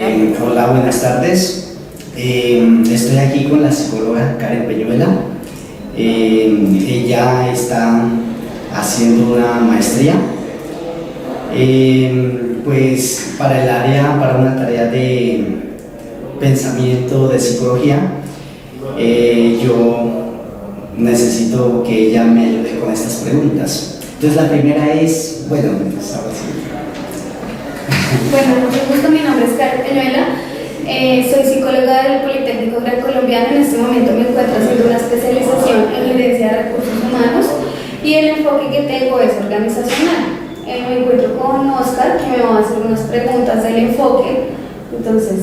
Hola, buenas tardes. Estoy aquí con la psicóloga Karen Peñuela. Ella está haciendo una maestría, pues para una tarea de pensamiento de psicología. Yo necesito que ella me ayude con estas preguntas. Entonces la primera es, bueno, pues ahora sí. Bueno, mucho gusto, mi nombre es Karen Peñuela, soy psicóloga del Politécnico Gran Colombiano. En este momento me encuentro haciendo una especialización en gerencia de recursos humanos y el enfoque que tengo es organizacional. Me encuentro con Oscar, que me va a hacer unas preguntas del enfoque, entonces...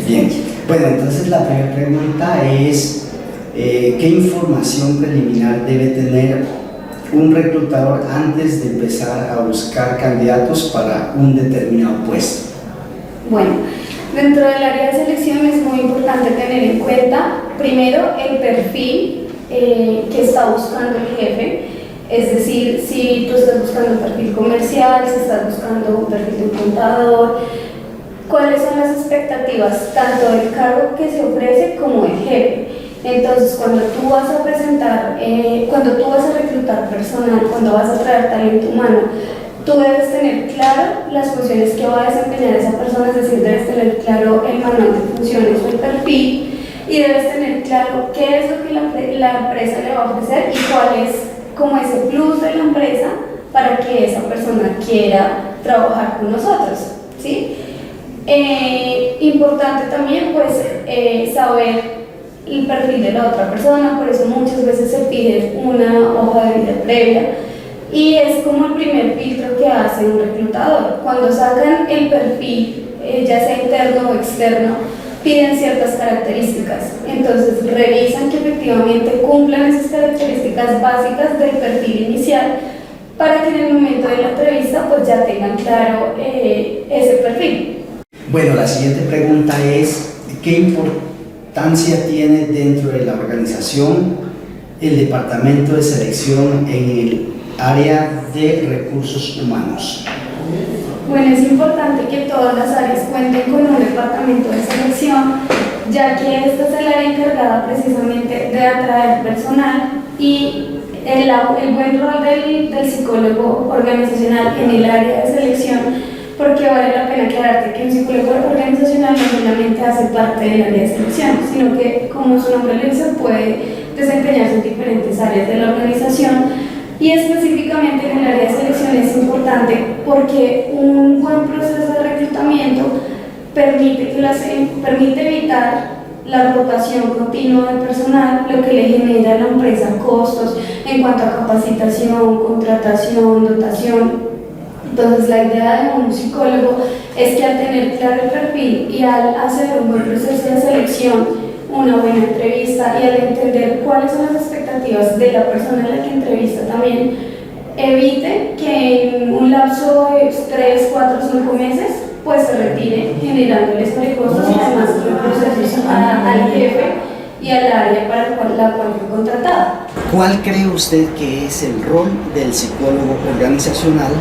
Bien, bueno, entonces la primera pregunta es ¿qué información preliminar debe tener un reclutador antes de empezar a buscar candidatos para un determinado puesto? Bueno, dentro del área de selección es muy importante tener en cuenta primero el perfil que está buscando el jefe. Es decir, si tú estás buscando un perfil comercial, si estás buscando un perfil de un contador, cuáles son las expectativas tanto del cargo que se ofrece como del jefe. Entonces, cuando tú vas a presentar, cuando tú vas a reclutar personal, cuando vas a traer talento humano, tú debes tener claro las funciones que va a desempeñar esa persona, es decir, debes tener claro el manual de funciones o el perfil, y debes tener claro qué es lo que la empresa le va a ofrecer y cuál es como ese plus de la empresa para que esa persona quiera trabajar con nosotros, ¿sí? Importante también, pues, saber el perfil de la otra persona. Por eso muchas veces se pide una hoja de vida previa y es como el primer filtro que hace un reclutador. Cuando sacan el perfil, ya sea interno o externo, piden ciertas características, entonces revisan que efectivamente cumplan esas características básicas del perfil inicial para que en el momento de la entrevista pues ya tengan claro ese perfil. Bueno, la siguiente pregunta es ¿qué importancia tiene dentro de la organización el departamento de selección en el área de recursos humanos? Bueno, es importante que todas las áreas cuenten con un departamento de selección, ya que esta es el área encargada precisamente de atraer personal y el buen rol del psicólogo organizacional en el área de selección, porque vale la pena aclararte que un psicólogo organizacional no solamente hace parte del área de selección, sino que, como su nombre lo dice, puede desempeñarse en diferentes áreas de la organización. Y específicamente en el área de selección es importante porque un buen proceso de reclutamiento permite evitar la rotación continua de personal, lo que le genera a la empresa costos en cuanto a capacitación, contratación, dotación. Entonces la idea de un psicólogo es que al tener claro el perfil y al hacer un buen proceso de selección, una buena entrevista y al entender cuáles son las expectativas de la persona a la que entrevista también, evite que en un lapso de 3, 4, 5 meses pues se retire, generándoles sobrecostos y además procesos al jefe y al área para la cual fue contratada. ¿Cuál cree usted que es el rol del psicólogo organizacional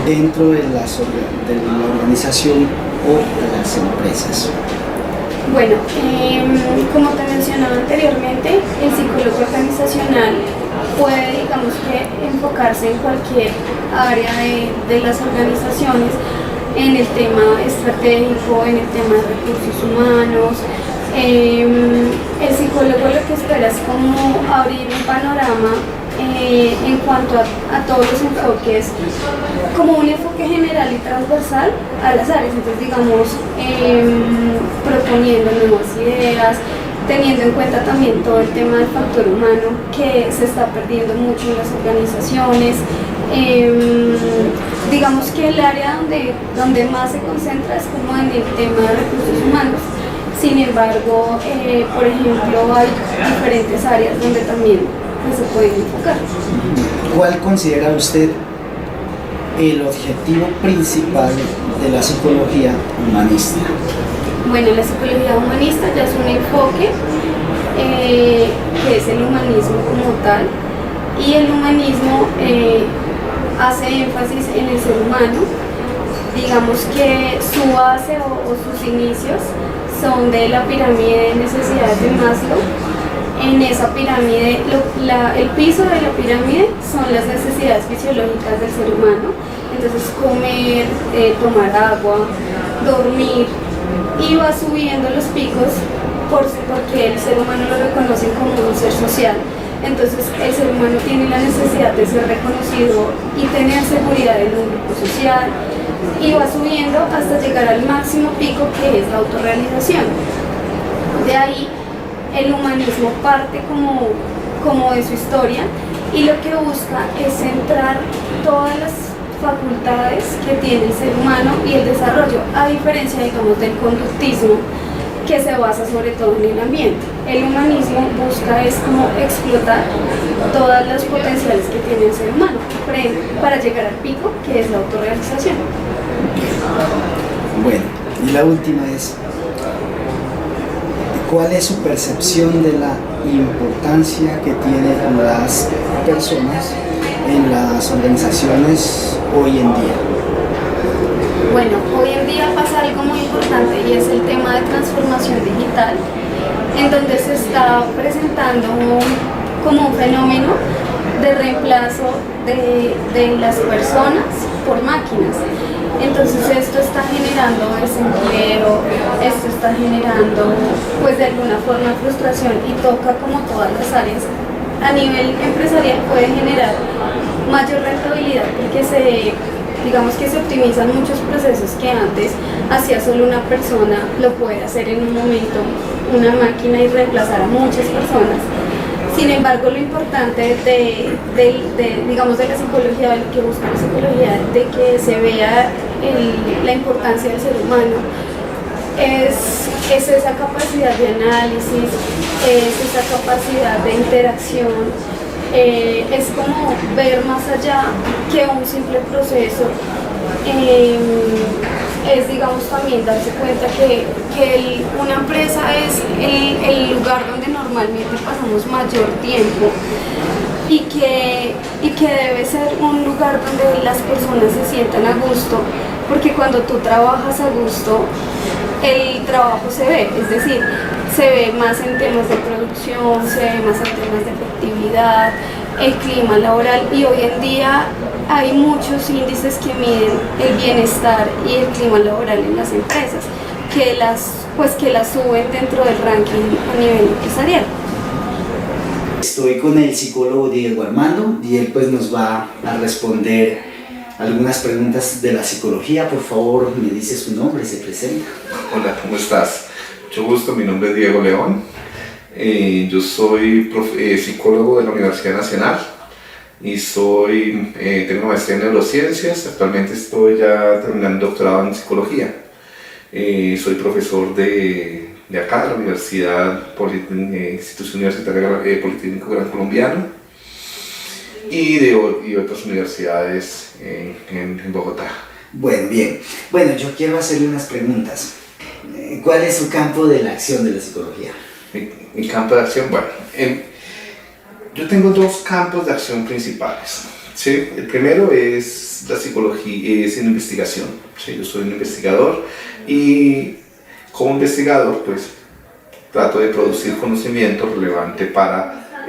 dentro de la organización o de las empresas? Bueno, como te mencionaba anteriormente, el psicólogo organizacional puede, digamos que, enfocarse en cualquier área de las organizaciones, en el tema estratégico, en el tema de recursos humanos. El psicólogo lo que espera es como abrir un panorama en cuanto a todos los enfoques, como un enfoque general y transversal a las áreas. Entonces, digamos, proponiendo nuevas ideas, teniendo en cuenta también todo el tema del factor humano que se está perdiendo mucho en las organizaciones. Digamos que el área donde más se concentra es como en el tema de recursos humanos. Sin embargo, por ejemplo, hay diferentes áreas donde también se pueden enfocar. ¿Cuál considera usted el objetivo principal de la psicología humanista? Bueno, la psicología humanista ya es un enfoque que es el humanismo como tal, y el humanismo hace énfasis en el ser humano digamos que su base o sus inicios son de la pirámide de necesidades de Maslow. En esa pirámide, el piso de la pirámide son las necesidades fisiológicas del ser humano, entonces comer, tomar agua, dormir, y va subiendo los picos porque el ser humano lo reconoce como un ser social. Entonces el ser humano tiene la necesidad de ser reconocido y tener seguridad en un grupo social, y va subiendo hasta llegar al máximo pico, que es la autorrealización. De ahí el humanismo parte como de su historia, y lo que busca es centrar todas las facultades que tiene el ser humano y el desarrollo, a diferencia, digamos, del conductismo, que se basa sobre todo en el ambiente. El humanismo busca es como explotar todas las potenciales que tiene el ser humano para llegar al pico, que es la autorrealización. Bueno, y la última es, ¿cuál es su percepción de la importancia que tienen las personas en las organizaciones hoy en día? Bueno, hoy en día pasa algo muy importante, y es el tema de transformación digital, en donde se está presentando como un fenómeno de reemplazo de las personas por máquinas. Entonces esto está generando desempleo, esto está generando pues de alguna forma frustración, y toca como todas las áreas. A nivel empresarial puede generar mayor rentabilidad porque digamos que se optimizan muchos procesos que antes hacía solo una persona, lo puede hacer en un momento una máquina y reemplazar a muchas personas. Sin embargo, lo importante digamos, de la psicología, de lo que busca la psicología, de que se vea la importancia del ser humano, es esa capacidad de análisis, es esa capacidad de interacción, es como ver más allá que un simple proceso. Es, digamos, también darse cuenta que una empresa es el lugar donde normalmente pasamos mayor tiempo, y que debe ser un lugar donde las personas se sientan a gusto, porque cuando tú trabajas a gusto, el trabajo se ve, es decir, se ve más en temas de producción, se ve más en temas de efectividad, el clima laboral, y hoy en día hay muchos índices que miden el bienestar y el clima laboral en las empresas, que las suben dentro del ranking a nivel empresarial. Estoy con el psicólogo Diego Armando, y él pues nos va a responder algunas preguntas de la psicología. Por favor, me dice su nombre, se presenta. Hola, ¿cómo estás? Mucho gusto, mi nombre es Diego León. Yo soy psicólogo de la Universidad Nacional y tengo una maestría en neurociencias. Actualmente estoy ya terminando el doctorado en psicología. Soy profesor de acá, de la Institución Universitaria Politécnico Gran Colombiano, y otras universidades en Bogotá. Bueno, bien. Bueno, yo quiero hacerle unas preguntas. ¿Cuál es su campo de la acción de la psicología? Mi campo de acción, bueno, yo tengo dos campos de acción principales, ¿sí? El primero es la psicología, es en investigación, ¿sí? Yo soy un investigador, y como investigador pues trato de producir conocimiento relevante para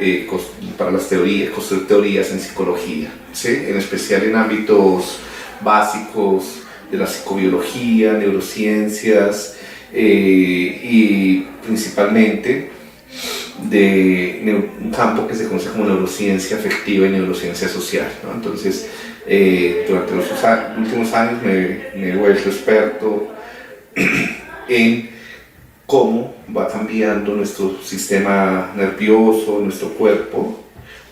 las teorías, construir teorías en psicología, ¿sí? En especial en ámbitos básicos de la psicobiología, neurociencias, y principalmente de un campo que se conoce como neurociencia afectiva y neurociencia social, ¿no? Entonces, durante los últimos años me he vuelto experto en cómo va cambiando nuestro sistema nervioso, nuestro cuerpo,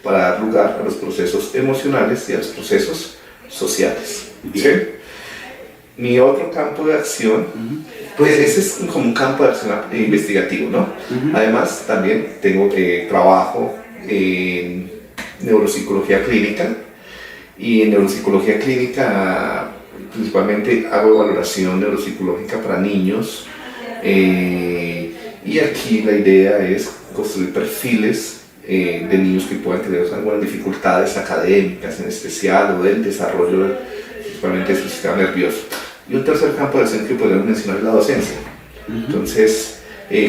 para dar lugar a los procesos emocionales y a los procesos sociales, ¿sí? Mi otro campo de acción, pues ese es como un campo de acción investigativo, ¿no? Además, también trabajo en neuropsicología clínica, y en neuropsicología clínica principalmente hago valoración neuropsicológica para niños, y aquí la idea es construir perfiles de niños que puedan tener algunas dificultades académicas en especial, o del desarrollo principalmente de su sistema nervioso. Y un tercer campo de acción que podríamos mencionar es la docencia. Entonces,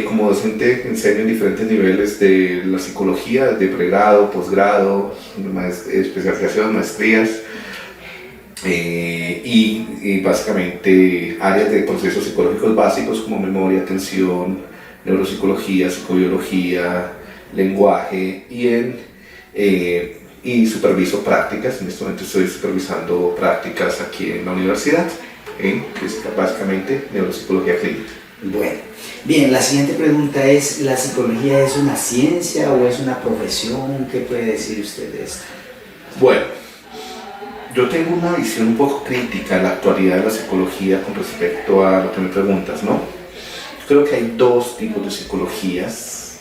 como docente enseño en diferentes niveles de la psicología, de pregrado, posgrado, especialización, maestrías, y básicamente áreas de procesos psicológicos básicos como memoria, atención, neuropsicología, psicobiología, lenguaje y superviso prácticas. En este momento estoy supervisando prácticas aquí en la universidad, que es básicamente neuropsicología clínica. Bueno, bien, la siguiente pregunta es, ¿la psicología es una ciencia o es una profesión? ¿Qué puede decir usted de esto? Bueno, yo tengo una visión un poco crítica en la actualidad de la psicología con respecto a lo que me preguntas, ¿no? Creo que hay dos tipos de psicologías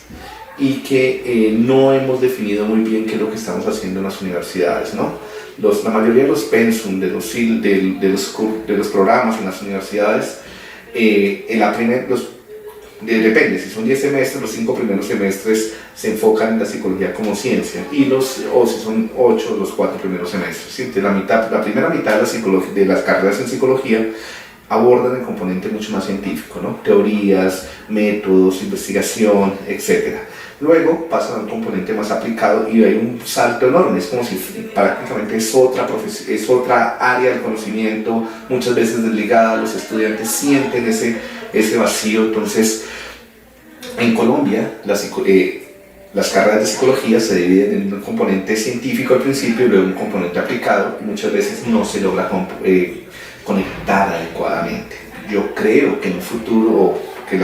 y que no hemos definido muy bien qué es lo que estamos haciendo en las universidades, ¿no? La mayoría de los pensum, de los programas en las universidades, depende, si son 10 semestres, los 5 primeros semestres se enfocan en la psicología como ciencia, o si son 8, los 4 primeros semestres. ¿Sí? La primera mitad de las carreras en psicología abordan el componente mucho más científico, ¿no? Teorías, métodos, investigación, etc. Luego pasan a un componente más aplicado y hay un salto enorme, es como si prácticamente es otra área del conocimiento, muchas veces desligada. Los estudiantes sienten ese vacío. Entonces, en Colombia, las carreras de psicología se dividen en un componente científico al principio y luego un componente aplicado, y muchas veces no se logra conectar adecuadamente. Yo creo que en un futuro que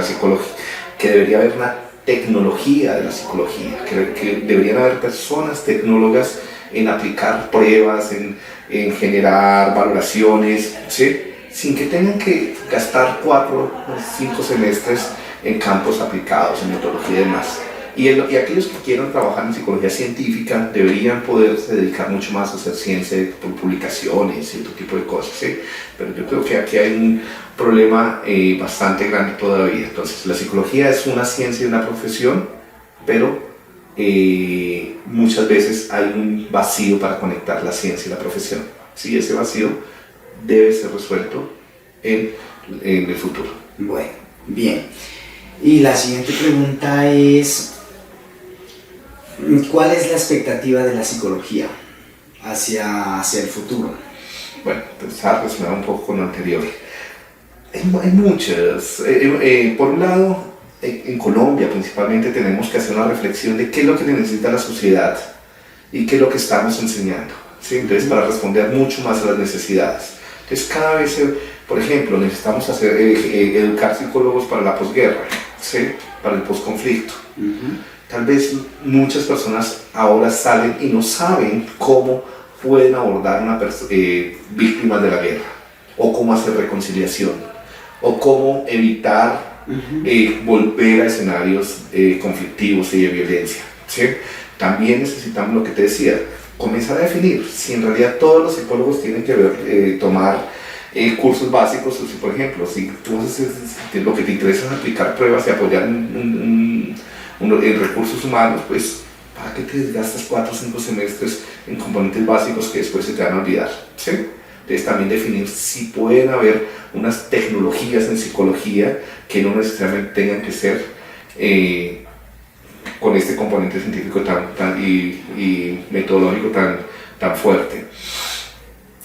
debería haber una tecnología de la psicología, que deberían haber personas tecnólogas en aplicar pruebas, en generar valoraciones, ¿sí? Sin que tengan que gastar 4 o 5 semestres en campos aplicados, en metodología y demás. Y aquellos que quieran trabajar en psicología científica deberían poderse dedicar mucho más a hacer ciencia por publicaciones y otro tipo de cosas, ¿sí? Pero yo creo que aquí hay un problema bastante grande todavía. Entonces, la psicología es una ciencia y una profesión, pero muchas veces hay un vacío para conectar la ciencia y la profesión. Sí, ese vacío debe ser resuelto en el futuro. Bueno, bien. Y la siguiente pregunta es, ¿cuál es la expectativa de la psicología hacia el futuro? Bueno, está relacionado un poco con lo anterior. Hay muchas. Por un lado, en Colombia principalmente tenemos que hacer una reflexión de qué es lo que necesita la sociedad y qué es lo que estamos enseñando, ¿sí? Entonces, para responder mucho más a las necesidades. Entonces, cada vez, por ejemplo, necesitamos educar psicólogos para la posguerra, ¿sí? Para el posconflicto. Tal vez muchas personas ahora salen y no saben cómo pueden abordar víctimas de la guerra, o cómo hacer reconciliación, o cómo evitar volver a escenarios conflictivos y de violencia, ¿sí? También necesitamos lo que te decía, comenzar a definir si en realidad todos los psicólogos tienen que tomar cursos básicos, o si, por ejemplo, si tú lo que te interesa es aplicar pruebas y apoyar en recursos humanos, pues ¿para qué te desgastas 4 o 5 semestres en componentes básicos que después se te van a olvidar? ¿Sí? Entonces, también definir si pueden haber unas tecnologías en psicología que no necesariamente tengan que ser con este componente científico y metodológico tan fuerte.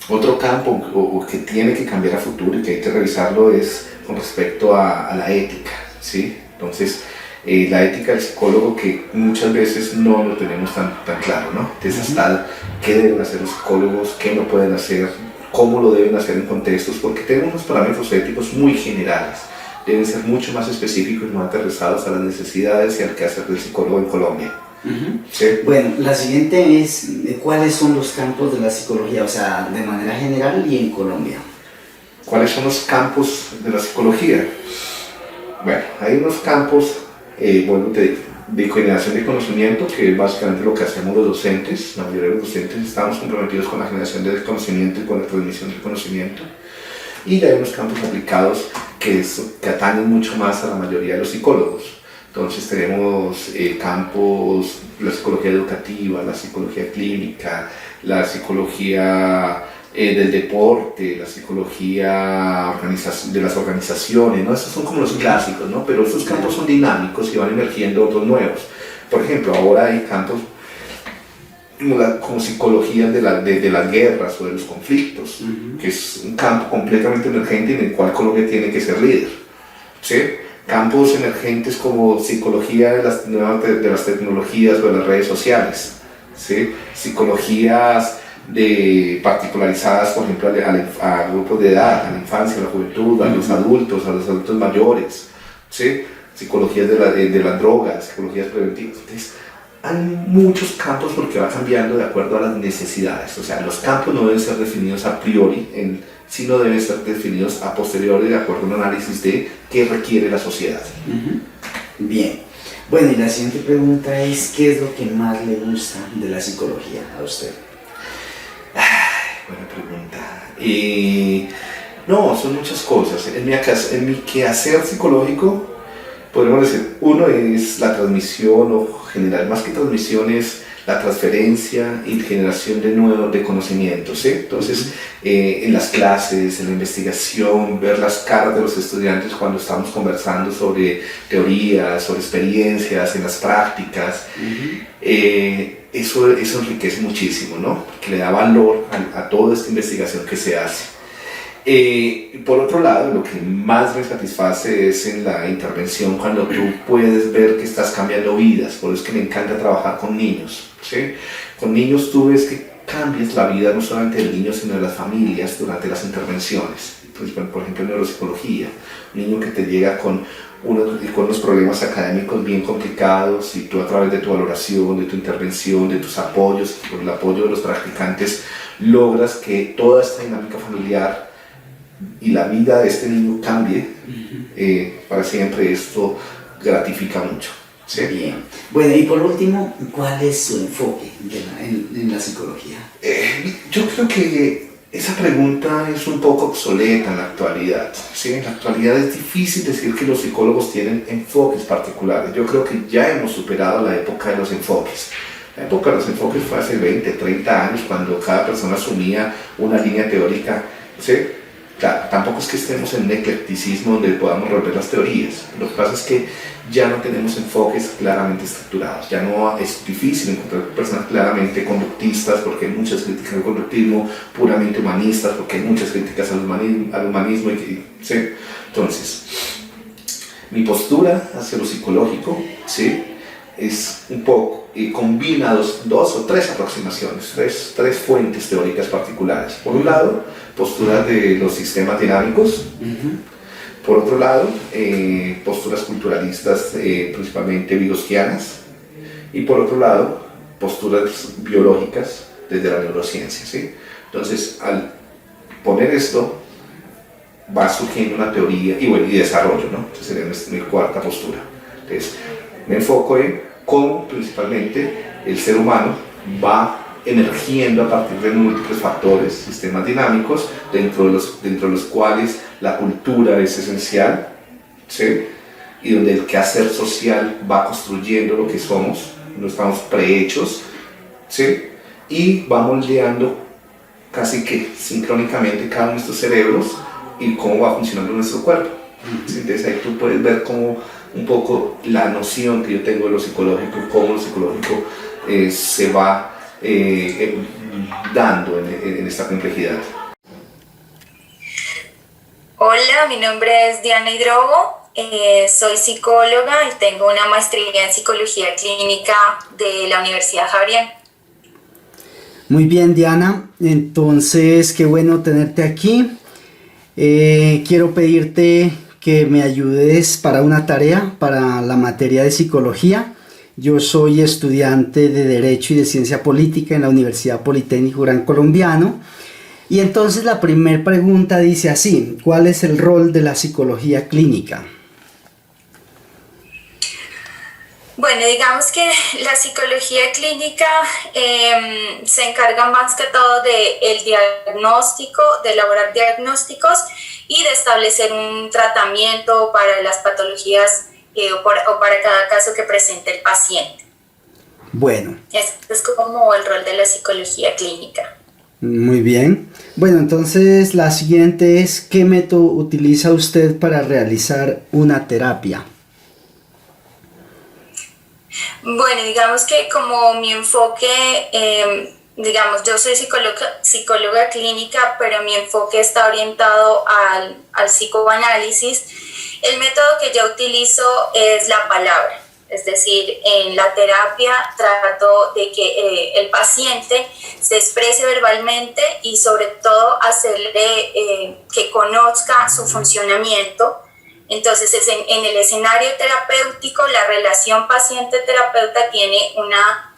Otro campo que tiene que cambiar a futuro y que hay que revisarlo es con respecto a la ética, ¿sí? Entonces, la ética del psicólogo, que muchas veces no lo tenemos tan claro, ¿no? Entonces, hasta qué deben hacer los psicólogos, qué no pueden hacer, cómo lo deben hacer en contextos, porque tenemos unos parámetros éticos muy generales. Deben ser mucho más específicos y más aterrizados a las necesidades y al quehacer del psicólogo en Colombia. ¿Sí? Bueno, la siguiente es, ¿cuáles son los campos de la psicología? O sea, de manera general y en Colombia. ¿Cuáles son los campos de la psicología? Bueno, hay unos campos de generación de conocimiento, que es básicamente lo que hacemos los docentes. La mayoría de los docentes estamos comprometidos con la generación del conocimiento y con la transmisión del conocimiento. Y hay unos campos aplicados que atañen mucho más a la mayoría de los psicólogos. Entonces tenemos campos, la psicología educativa, la psicología clínica, la psicología del deporte, la psicología de las organizaciones, ¿no? Esos son como los clásicos, ¿no? Pero estos campos son dinámicos y van emergiendo otros nuevos. Por ejemplo, ahora hay campos como psicología de las guerras o de los conflictos, que es un campo completamente emergente en el cual Colombia tiene que ser líder, ¿sí? Campos emergentes como psicología de las tecnologías o de las redes sociales, ¿sí? Psicologías particularizadas, por ejemplo, a grupos de edad, a la infancia, a la juventud, a los adultos mayores, ¿sí? Psicologías de las drogas, psicologías preventivas. Entonces, hay muchos campos porque va cambiando de acuerdo a las necesidades. O sea, los campos no deben ser definidos a priori, sino deben ser definidos a posteriori de acuerdo a un análisis de qué requiere la sociedad. Bien. Bueno, y la siguiente pregunta es, ¿qué es lo que más le gusta de la psicología a usted? Buena pregunta. No, son muchas cosas. En mi quehacer psicológico, podemos decir, uno es la transmisión, o general, más que transmisión, es la transferencia y generación de conocimientos, ¿sí? Entonces, en las clases, en la investigación, ver las caras de los estudiantes cuando estamos conversando sobre teorías, sobre experiencias, en las prácticas, eso enriquece muchísimo, ¿no? Porque le da valor a toda esta investigación que se hace. Por otro lado, lo que más me satisface es en la intervención, cuando tú puedes ver que estás cambiando vidas. Por eso es que me encanta trabajar con niños, ¿sí? Con niños tú ves que cambias la vida no solamente del niño, sino de las familias durante las intervenciones. Entonces, por ejemplo, en neuropsicología, un niño que te llega con unos problemas académicos bien complicados, y tú, a través de tu valoración, de tu intervención, de tus apoyos, por el apoyo de los practicantes, logras que toda esta dinámica familiar y la vida de este niño cambie para siempre. Esto gratifica mucho, ¿sí? Bien. Bueno, y por último, ¿cuál es su enfoque en la psicología? Yo creo que esa pregunta es un poco obsoleta en la actualidad, ¿sí? En la actualidad es difícil decir que los psicólogos tienen enfoques particulares. Yo creo que ya hemos superado la época de los enfoques. La época de los enfoques fue hace 20, 30 años, cuando cada persona asumía una línea teórica, ¿sí? Claro, tampoco es que estemos en un eclecticismo donde podamos resolver las teorías. Lo que pasa es que ya no tenemos enfoques claramente estructurados. Ya no es difícil encontrar personas claramente conductistas, porque hay muchas críticas al conductismo, puramente humanistas, porque hay muchas críticas al humanismo. ¿Sí? Entonces, mi postura hacia lo psicológico, ¿sí?, es un poco, combina dos o tres aproximaciones, tres fuentes teóricas particulares. Por un lado, posturas de los sistemas dinámicos. Por otro lado, posturas culturalistas, principalmente vygotsquianas. Y por otro lado, posturas biológicas desde la neurociencia, ¿sí? Entonces, al poner esto, va surgiendo una teoría y desarrollo, ¿no? Entonces sería mi cuarta postura. Entonces, me enfoco en cómo principalmente el ser humano va emergiendo a partir de múltiples factores, sistemas dinámicos, dentro de los cuales la cultura es esencial, ¿sí? Y donde el quehacer social va construyendo lo que somos, no estamos prehechos, ¿sí? Y va moldeando casi que sincrónicamente cada uno de estos cerebros y cómo va funcionando nuestro cuerpo. Entonces ahí tú puedes ver cómo un poco la noción que yo tengo de lo psicológico, cómo lo psicológico se va dando en esta complejidad. Hola, mi nombre es Diana Hidrogo, soy psicóloga y tengo una maestría en psicología clínica de la Universidad Javeriana. Muy bien, Diana, entonces qué bueno tenerte aquí. Quiero pedirte que me ayudes para una tarea para la materia de psicología. Yo soy estudiante de Derecho y de Ciencia Política en la Universidad Politécnico Gran Colombiano. Y entonces la primera pregunta dice así: ¿cuál es el rol de la psicología clínica? Bueno, digamos que la psicología clínica se encarga más que todo del diagnóstico, de elaborar diagnósticos y de establecer un tratamiento para las patologías o para cada caso que presente el paciente. Bueno. Este es como el rol de la psicología clínica. Muy bien. Bueno, entonces la siguiente es, ¿qué método utiliza usted para realizar una terapia? Bueno, digamos que como mi enfoque, digamos, yo soy psicóloga clínica, pero mi enfoque está orientado al psicoanálisis. El método que yo utilizo es la palabra. Es decir, en la terapia trato de que el paciente se exprese verbalmente y sobre todo hacerle que conozca su funcionamiento. Entonces, en el escenario terapéutico, la relación paciente-terapeuta tiene una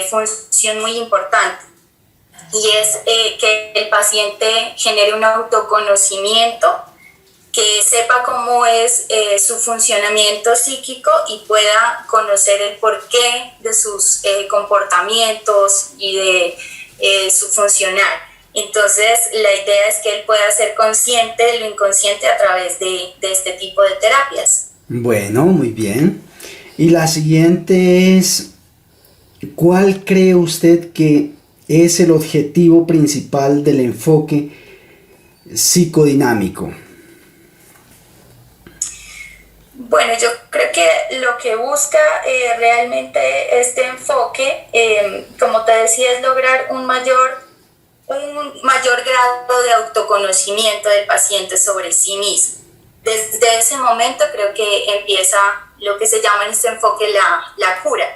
función muy importante y es que el paciente genere un autoconocimiento, que sepa cómo es su funcionamiento psíquico y pueda conocer el porqué de sus comportamientos y de su funcionar. Entonces, la idea es que él pueda ser consciente de lo inconsciente a través de este tipo de terapias. Bueno, muy bien. Y la siguiente es, ¿cuál cree usted que es el objetivo principal del enfoque psicodinámico? Bueno, yo creo que lo que busca realmente este enfoque, como te decía, es lograr un mayor grado de autoconocimiento del paciente sobre sí mismo. Desde ese momento creo que empieza lo que se llama en este enfoque la cura.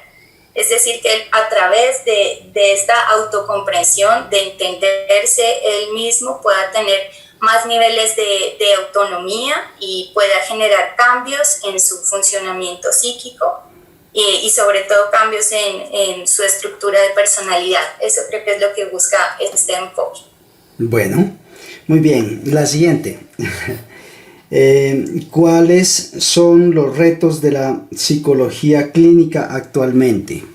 Es decir, que él, a través de esta autocomprensión, de entenderse él mismo, pueda tener más niveles de autonomía y pueda generar cambios en su funcionamiento psíquico y sobre todo cambios en su estructura de personalidad. Eso creo que es lo que busca este enfoque. Bueno, muy bien. La siguiente. ¿Cuáles son los retos de la psicología clínica actualmente?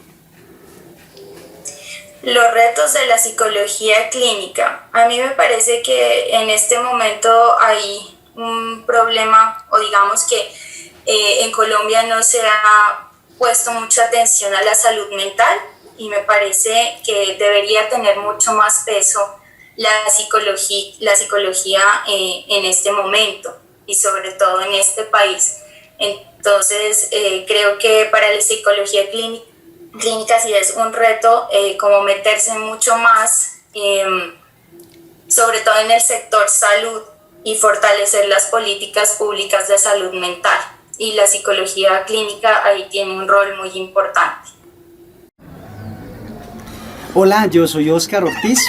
Los retos de la psicología clínica. A mí me parece que en este momento hay un problema, o digamos que en Colombia no se ha puesto mucha atención a la salud mental y me parece que debería tener mucho más peso la psicología en este momento y sobre todo en este país. Entonces, creo que para la psicología clínica sí es un reto como meterse mucho más, sobre todo en el sector salud y fortalecer las políticas públicas de salud mental. Y la psicología clínica ahí tiene un rol muy importante. Hola, yo soy Óscar Ortiz,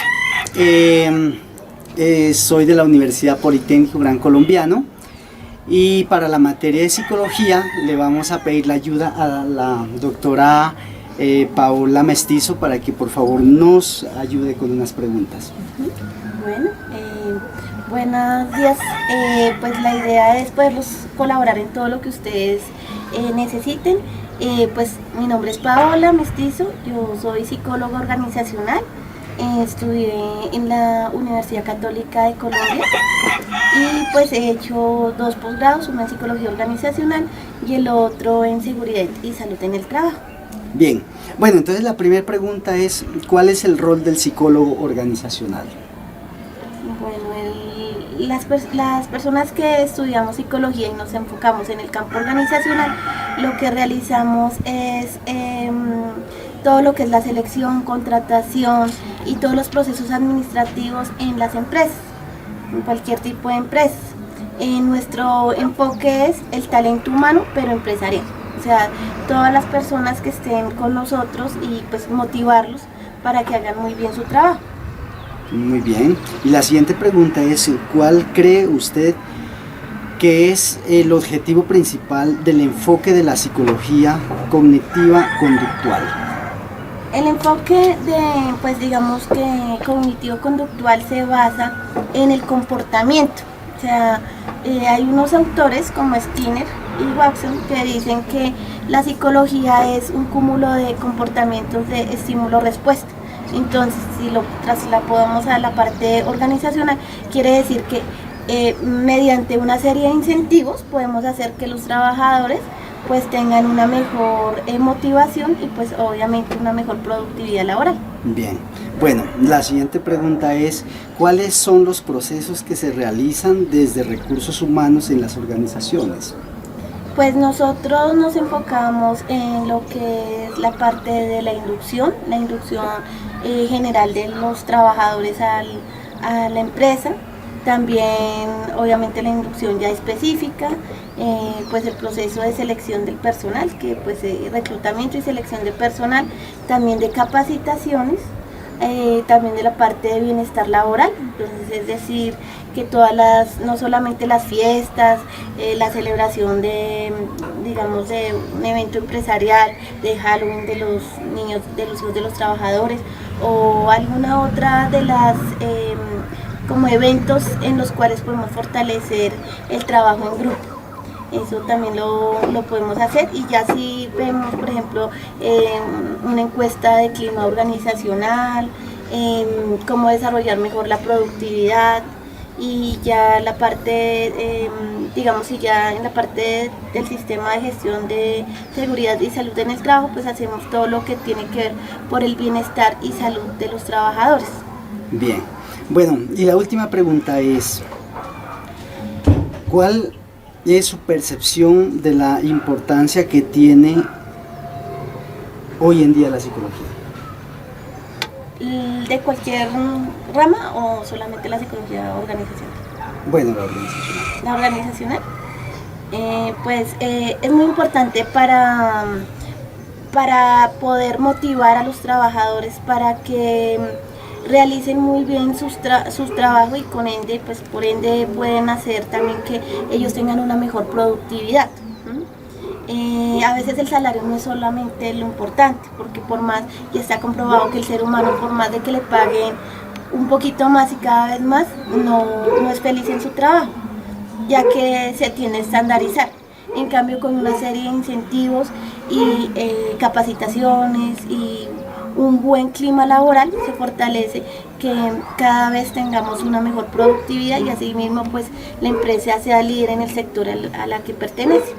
soy de la Universidad Politécnico Gran Colombiano y para la materia de psicología le vamos a pedir la ayuda a la doctora Paola Mestizo para que por favor nos ayude con unas preguntas. Bueno, buenos días. Pues la idea es poderlos colaborar en todo lo que ustedes necesiten. Pues mi nombre es Paola Mestizo, yo soy psicóloga organizacional, estudié en la Universidad Católica de Colombia y pues he hecho 2 posgrados, uno en psicología organizacional y el otro en seguridad y salud en el trabajo. Bien, bueno, entonces la primera pregunta es, ¿cuál es el rol del psicólogo organizacional? Bueno, las personas que estudiamos psicología y nos enfocamos en el campo organizacional, lo que realizamos es todo lo que es la selección, contratación y todos los procesos administrativos en las empresas, en cualquier tipo de empresas. Nuestro enfoque es el talento humano, pero empresarial. O sea, todas las personas que estén con nosotros y pues motivarlos para que hagan muy bien su trabajo. Muy bien. Y la siguiente pregunta es, ¿cuál cree usted que es el objetivo principal del enfoque de la psicología cognitiva conductual? El enfoque de, pues digamos que cognitivo-conductual se basa en el comportamiento. O sea, hay unos autores como Skinner y Watson que dicen que la psicología es un cúmulo de comportamientos de estímulo-respuesta. Entonces, si lo trasladamos a la parte organizacional, quiere decir que mediante una serie de incentivos podemos hacer que los trabajadores pues tengan una mejor motivación y pues obviamente una mejor productividad laboral. Bien, bueno, la siguiente pregunta es, ¿cuáles son los procesos que se realizan desde recursos humanos en las organizaciones? Pues nosotros nos enfocamos en lo que es la parte de la inducción general de los trabajadores a la empresa, también obviamente la inducción ya específica, pues el proceso de selección del personal, que pues reclutamiento y selección de personal, también de capacitaciones, también de la parte de bienestar laboral, entonces es decir, que no solamente las fiestas, la celebración de, digamos, de un evento empresarial, de Halloween de los niños, de los hijos de los trabajadores, o alguna otra de las como eventos en los cuales podemos fortalecer el trabajo en grupo. Eso también lo podemos hacer, y ya si vemos, por ejemplo, una encuesta de clima organizacional, cómo desarrollar mejor la productividad, y ya la parte, digamos, y ya en la parte del sistema de gestión de seguridad y salud en el trabajo, pues hacemos todo lo que tiene que ver por el bienestar y salud de los trabajadores. Bien, bueno, y la última pregunta es, ¿cuál es su percepción de la importancia que tiene hoy en día la psicología? ¿De cualquier rama o solamente la psicología organizacional? Bueno, la organizacional. La organizacional, es muy importante para poder motivar a los trabajadores para que realicen muy bien sus trabajos, y con ende, pues por ende pueden hacer también que ellos tengan una mejor productividad. A veces el salario no es solamente lo importante, porque por más, y está comprobado que el ser humano, por más de que le paguen un poquito más y cada vez más, no es feliz en su trabajo, ya que se tiende a estandarizar. En cambio, con una serie de incentivos y capacitaciones y un buen clima laboral, se fortalece que cada vez tengamos una mejor productividad, y así mismo pues la empresa sea líder en el sector a la que pertenece.